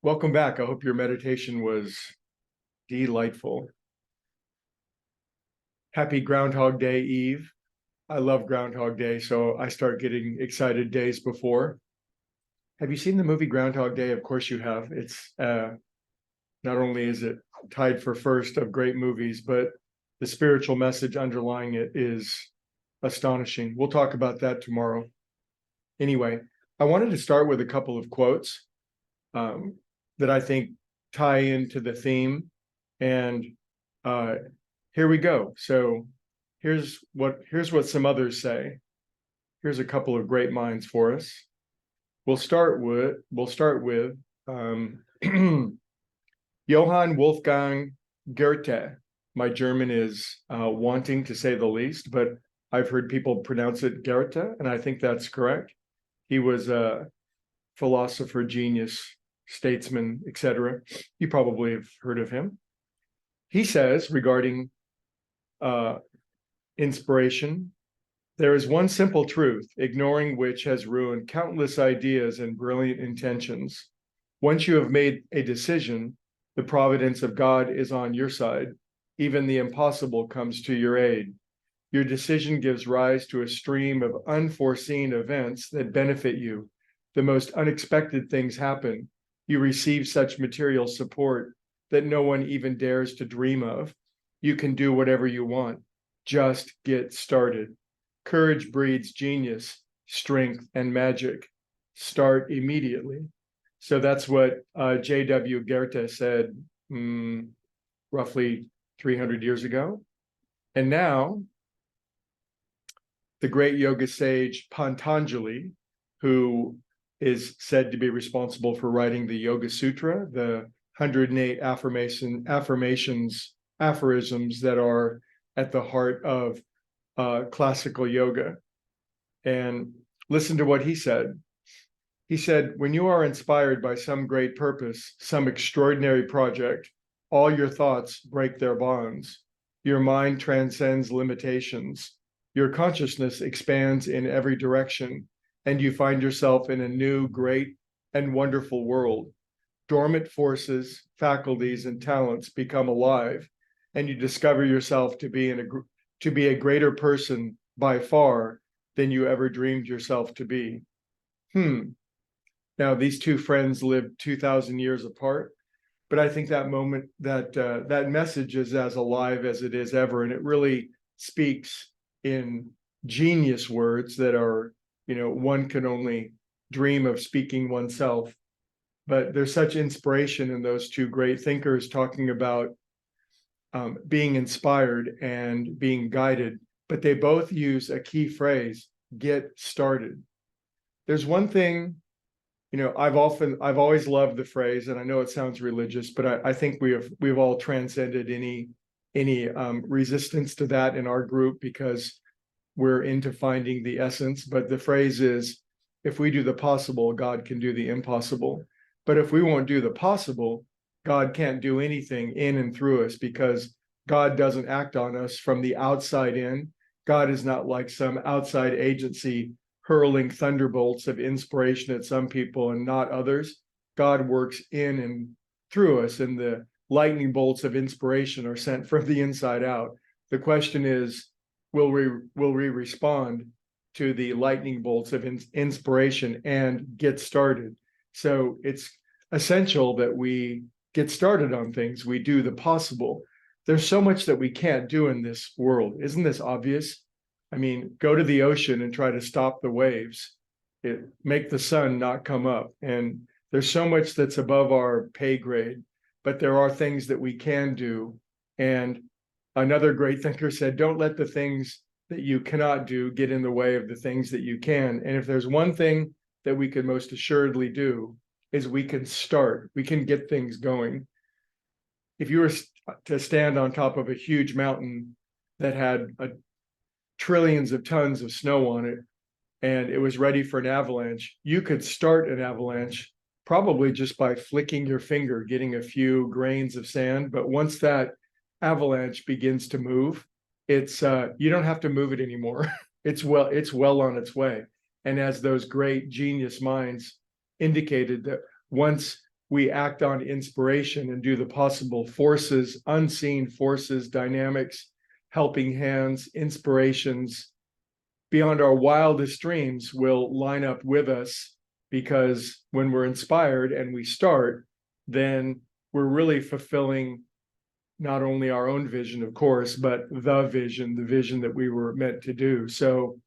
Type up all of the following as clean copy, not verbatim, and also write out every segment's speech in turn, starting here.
Welcome back. I hope your meditation was delightful. Happy Groundhog Day Eve. I love Groundhog Day, so I start getting excited days before. Have you seen the movie Groundhog Day? Of course you have. It's not only is it tied for first of great movies, but the spiritual message underlying it is astonishing. We'll talk about that tomorrow. Anyway, I wanted to start with a couple of quotes that I think tie into the theme. And here we go. So here's what some others say. Here's a couple of great minds for us. We'll start with Johann Wolfgang Goethe. My German is wanting, to say the least, but I've heard people pronounce it Goethe, and I think that's correct. He was a philosopher, genius, statesman, etc. You probably have heard of him. He says regarding inspiration, there is one simple truth, ignoring which has ruined countless ideas and brilliant intentions. Once you have made a decision, the providence of God is on your side. Even the impossible comes to your aid. Your decision gives rise to a stream of unforeseen events that benefit you. The most unexpected things happen. You receive such material support that no one even dares to dream of. You can do whatever you want. Just get started. Courage breeds genius, strength, and magic. Start immediately. So that's what J.W. Goethe said roughly 300 years ago. And now, the great yoga sage Patanjali, who is said to be responsible for writing the Yoga Sutra, the 108 aphorisms that are at the heart of classical yoga. And listen to what he said. He said, when you are inspired by some great purpose, some extraordinary project, all your thoughts break their bonds. Your mind transcends limitations. Your consciousness expands in every direction, and you find yourself in a new, great, and wonderful world. Dormant forces, faculties, and talents become alive, and you discover yourself to be a greater person by far than you ever dreamed yourself to be. Now, these two friends lived 2,000 years apart, but I think that moment, that message is as alive as it is ever, and it really speaks in genius words that are, one can only dream of speaking oneself. But there's such inspiration in those two great thinkers talking about being inspired and being guided, but they both use a key phrase, get started. There's one thing, I've always loved the phrase, and I know it sounds religious, but I think we've all transcended any resistance to that in our group because we're into finding the essence. But the phrase is, if we do the possible, God can do the impossible. But if we won't do the possible, God can't do anything in and through us, because God doesn't act on us from the outside in. God is not like some outside agency hurling thunderbolts of inspiration at some people and not others. God works in and through us, and the lightning bolts of inspiration are sent from the inside out. The question is, will we respond to the lightning bolts of inspiration and get started? So it's essential that we get started on things. We do the possible. There's so much that we can't do in this world. Isn't this obvious? I mean, go to the ocean and try to stop the waves. Make the sun not come up. And there's so much that's above our pay grade, but there are things that we can do. And another great thinker said, don't let the things that you cannot do get in the way of the things that you can. And if there's one thing that we can most assuredly do, is we can start, we can get things going. If you were to stand on top of a huge mountain that had trillions of tons of snow on it, and it was ready for an avalanche, you could start an avalanche probably just by flicking your finger, getting a few grains of sand. But once that avalanche begins to move, it's you don't have to move it anymore. It's well on its way. And as those great genius minds indicated, that once we act on inspiration and do the possible forces, unseen forces, dynamics, helping hands, inspirations beyond our wildest dreams will line up with us, because when we're inspired and we start, then we're really fulfilling not only our own vision, of course, but the vision that we were meant to do. So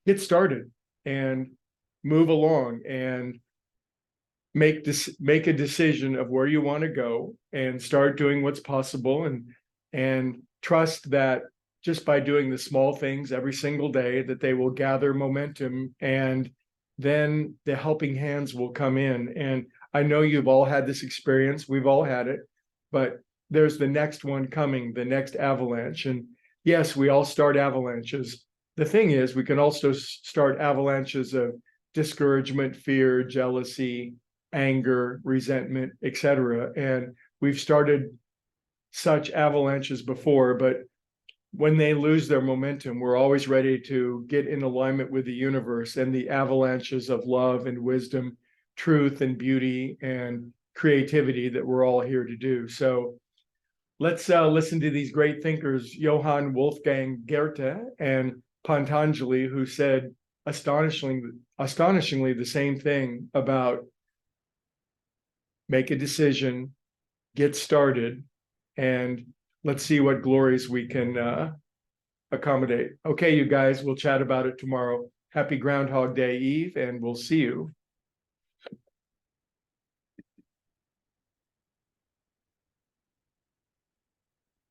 get started and move along and make a decision of where you want to go and start doing what's possible, and trust that just by doing the small things every single day, that they will gather momentum, and then the helping hands will come in. And I know you've all had this experience, we've all had it, but there's the next one coming, the next avalanche. And yes, we all start avalanches. The thing is, we can also start avalanches of discouragement, fear, jealousy, anger, resentment, etc. And we've started such avalanches before, but when they lose their momentum, we're always ready to get in alignment with the universe and the avalanches of love and wisdom, truth and beauty and creativity that we're all here to do. So let's listen to these great thinkers, Johann Wolfgang Goethe and Patanjali, who said astonishingly the same thing about make a decision, get started, and let's see what glories we can accommodate. Okay, you guys, we'll chat about it tomorrow. Happy Groundhog Day Eve, and we'll see you.